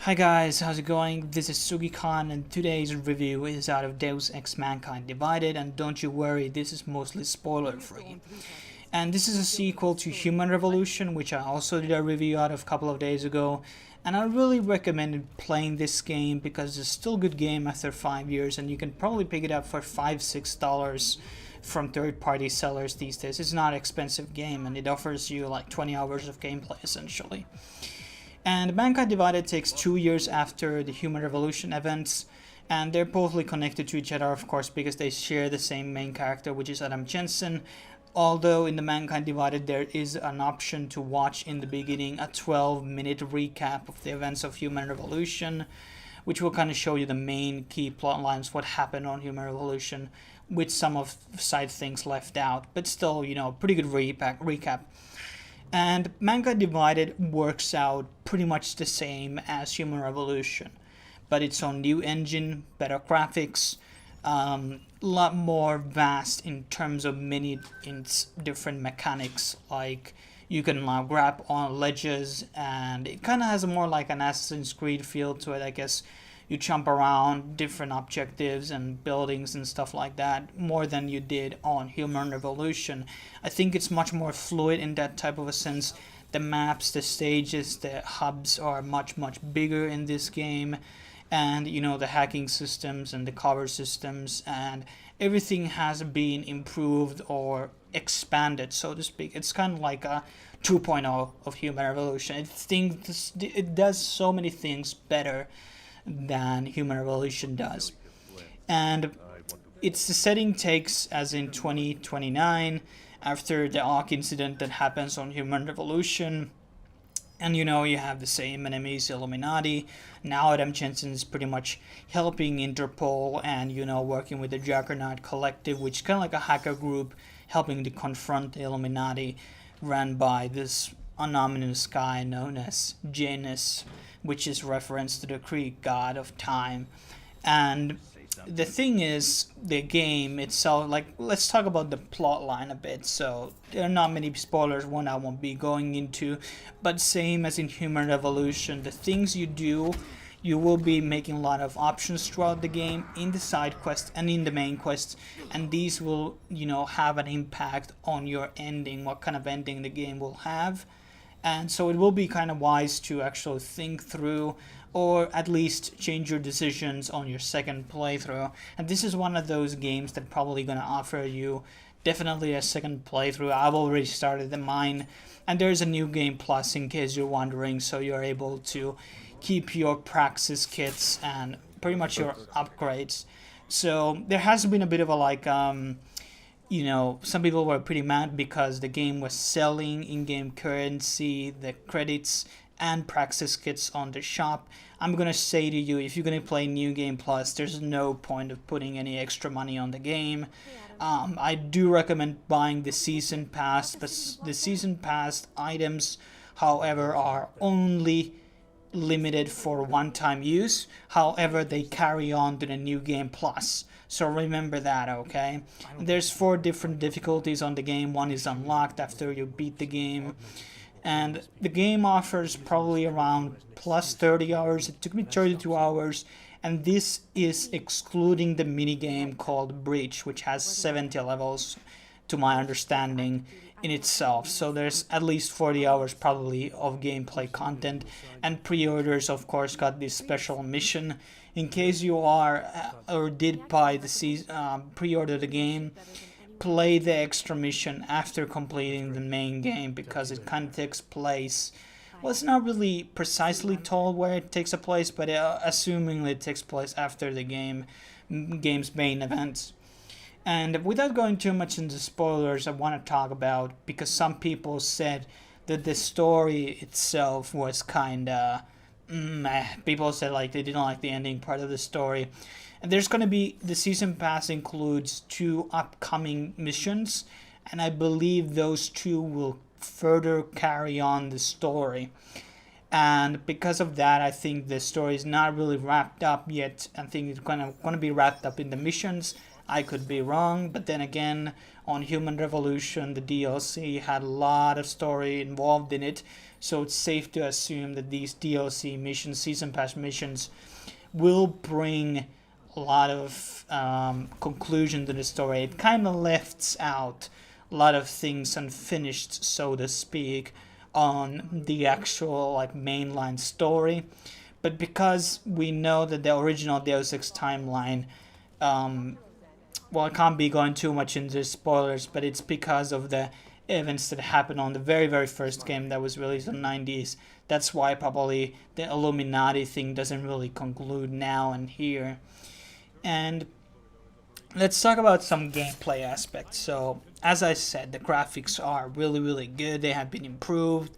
Hi guys, how's it going? This is Sugi-Khan and today's review is out of Deus Ex Mankind Divided, and don't you worry, this is mostly spoiler free. And this is a sequel to Human Revolution, which I also did a review out of a couple of days ago, and I really recommend playing this game because it's still a good game after 5 years, and you can probably pick it up for $5-6 from third-party sellers these days. It's not an expensive game, and it offers you like 20 hours of gameplay essentially. And Mankind Divided takes 2 years after the Human Revolution events, and they're bothly connected to each other, of course, because they share the same main character, which is Adam Jensen. Although in the Mankind Divided there is an option to watch in the beginning a 12-minute recap of the events of Human Revolution, which will kind of show you the main key plot lines, what happened on Human Revolution, with some of side things left out, but still, pretty good recap. And Mankind Divided works out pretty much the same as Human Revolution, but it's on new engine, better graphics, a lot more vast in terms of many different mechanics, like you can now grab on ledges, and it kind of has more like an Assassin's Creed feel to it, I guess. You jump around different objectives and buildings and stuff like that more than you did on Human Revolution. I think it's much more fluid in that type of a sense. The maps, the stages, the hubs are much bigger in this game, and the hacking systems and the cover systems and everything has been improved or expanded, so to speak. It's kind of like a 2.0 of Human Revolution. It does so many things better than Human Revolution does. And its the setting takes as in 2029 after the Ark incident that happens on Human Revolution. And you have the same enemies, Illuminati. Now Adam Jensen is pretty much helping Interpol and working with the Juggernaut Collective, which is kind of like a hacker group helping to confront the Illuminati, run by this anonymous guy known as Janus, which is reference to the Greek god of time. And the thing is, the game itself, let's talk about the plot line a bit. So there are not many spoilers, one I won't be going into, but same as in Human Revolution, the things you do, you will be making a lot of options throughout the game in the side quest and in the main quest, and these will have an impact on your ending, what kind of ending the game will have. And so it will be kind of wise to actually think through, or at least change your decisions on your second playthrough. And this is one of those games that probably going to offer you definitely a second playthrough. I've already started mine, and there's a new game plus in case you're wondering, so you're able to keep your praxis kits and pretty much your upgrades. So there has been a bit of a some people were pretty mad because the game was selling in-game currency, the credits, and praxis kits on the shop. I'm gonna say to you, if you're gonna play New Game Plus, there's no point of putting any extra money on the game. I do recommend buying the Season Pass, but the Season Pass items, however, are only limited for one-time use. However, they carry on to the New Game Plus. So remember that, okay? There's 4 different difficulties on the game. One is unlocked after you beat the game. And the game offers probably around plus 30 hours. It took me 32 hours. And this is excluding the minigame called Breach, which has 70 levels, to my understanding, in itself. So there's at least 40 hours probably of gameplay content. And pre-orders, of course, got this special mission. In case you are or did buy the pre-order the game, play the extra mission after completing the main game, because it kind of takes place. Well, it's not really precisely told where it takes place, but assuming it takes place after the game's main events. And without going too much into spoilers, I want to talk about, because some people said that the story itself was kind of people said they didn't like the ending part of the story. And there's going to be, the Season Pass includes 2 upcoming missions, and I believe those 2 will further carry on the story. And because of that, I think the story is not really wrapped up yet. I think it's going to be wrapped up in the missions. I could be wrong, but then again, on Human Revolution, the DLC had a lot of story involved in it, so it's safe to assume that these DLC missions, Season Pass missions, will bring a lot of conclusion to the story. It kind of left out a lot of things unfinished, so to speak, on the actual like mainline story. But because we know that the original Deus Ex timeline, well, I can't be going too much into spoilers, but it's because of the events that happened on the very, very first game that was released in the 90s. That's why probably the Illuminati thing doesn't really conclude now and here. And let's talk about some gameplay aspects. So, as I said, the graphics are really, really good. They have been improved.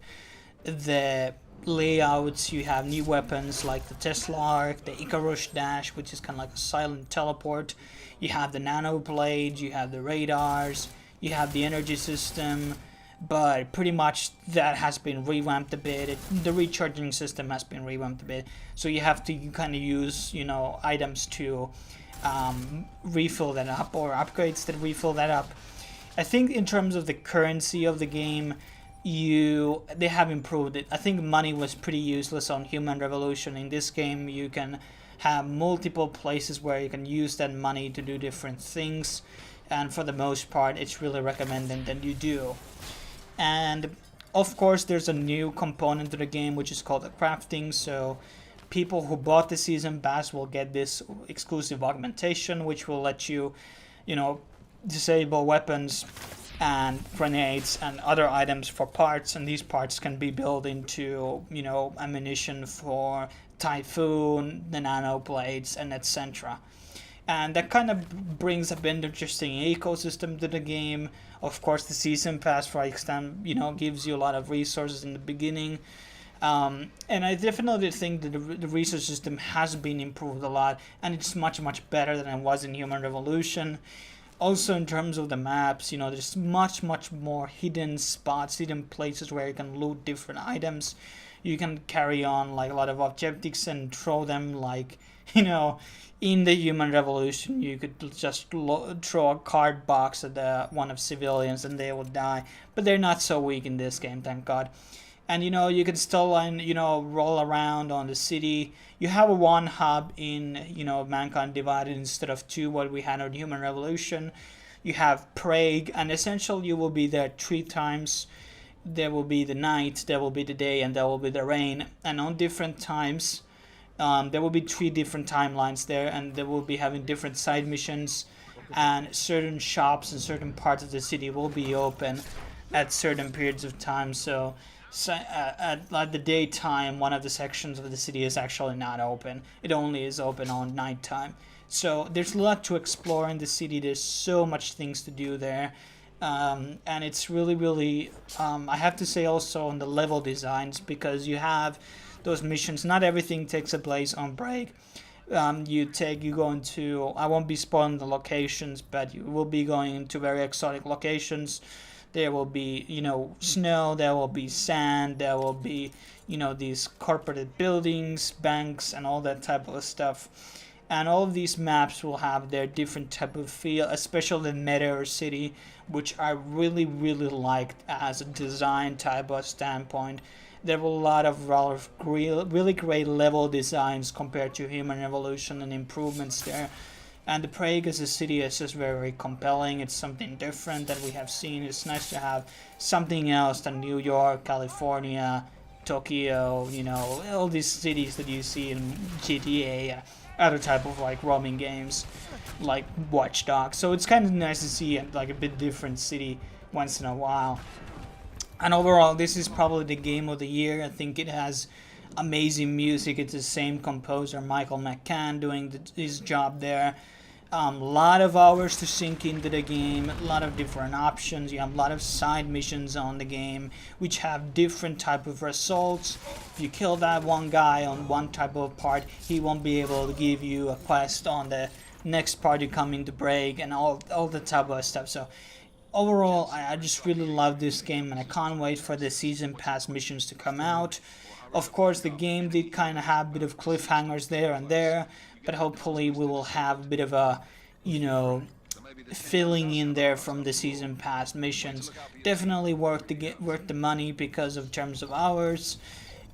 The layouts, you have new weapons like the Tesla Arc, the Icarus Dash, which is kind of like a silent teleport. You have the nano blades, you have the radars, you have the energy system, but pretty much that has been revamped a bit. The recharging system has been revamped a bit, so you have to kind of use, items to refill that up, or upgrades that refill that up. I think in terms of the currency of the game, they have improved it. I think money was pretty useless on Human Revolution. In this game, you can have multiple places where you can use that money to do different things, and for the most part, it's really recommended that you do. And of course, there's a new component to the game which is called the crafting. So people who bought the season pass will get this exclusive augmentation, which will let you, disable weapons and grenades and other items for parts, and these parts can be built into, ammunition for Typhoon, the nano blades, and etc. And that kind of brings a bit interesting ecosystem to the game. Of course, the season pass, for extent, gives you a lot of resources in the beginning. And I definitely think that the resource system has been improved a lot, and it's much, much better than it was in Human Revolution. Also, in terms of the maps, there's much, much more hidden spots, hidden places where you can loot different items. You can carry on like a lot of objectives and throw them like, in the Human Revolution, you could just throw a card box at one of civilians and they will die. But they're not so weak in this game, thank God. And you can still roll around on the city. You have one hub in Mankind Divided instead of two, what we had on Human Revolution. You have Prague, and essentially you will be there 3 times. There will be the night, there will be the day, and there will be the rain. And on different times, there will be 3 different timelines there, and they will be having different side missions. And certain shops in certain parts of the city will be open at certain periods of time. So at the daytime, one of the sections of the city is actually not open. It only is open on nighttime. So there's a lot to explore in the city. There's so much things to do there. And it's really, really, I have to say also on the level designs, because you have those missions. Not everything takes a place on break. You go into, I won't be spoiling the locations, but you will be going into very exotic locations. There will be, snow, there will be sand, there will be, these corporate buildings, banks, and all that type of stuff. And all of these maps will have their different type of feel, especially the Meteor City, which I really, really liked as a design type of standpoint. There were a lot of really great level designs compared to Human Revolution and improvements there. And the Prague as a city is just very, very compelling. It's something different that we have seen. It's nice to have something else than New York, California, Tokyo, all these cities that you see in GTA, other type of like roaming games like Watch Dogs. So it's kind of nice to see like a bit different city once in a while. And overall, this is probably the game of the year. I think it has amazing music. It's the same composer, Michael McCann, doing his job there. A lot of hours to sink into the game, a lot of different options. You have a lot of side missions on the game, which have different type of results. If you kill that one guy on one type of part, he won't be able to give you a quest on the next part you come into break, and all the type of stuff. So overall, I just really love this game, and I can't wait for the season pass missions to come out. Of course, the game did kind of have a bit of cliffhangers there and there, but hopefully we will have a bit of a, filling in there from the season pass missions. Definitely worth the money because of terms of hours.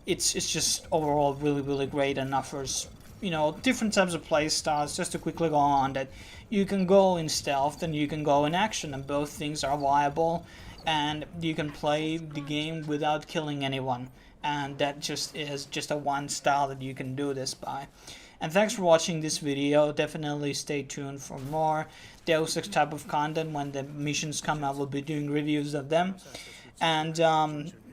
It's just overall really great and offers, you know, different types of play styles. Just to quickly go on that, you can go in stealth and you can go in action, and both things are viable, and you can play the game without killing anyone, and that just is just a one style that you can do this by. And thanks for watching this video. Definitely stay tuned for more Deus Ex type of content. When the missions come, I will be doing reviews of them, and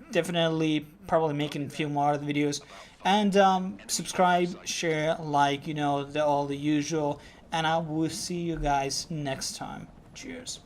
definitely probably making a few more videos. And subscribe, share, like, you know, all the usual. And I will see you guys next time. Cheers.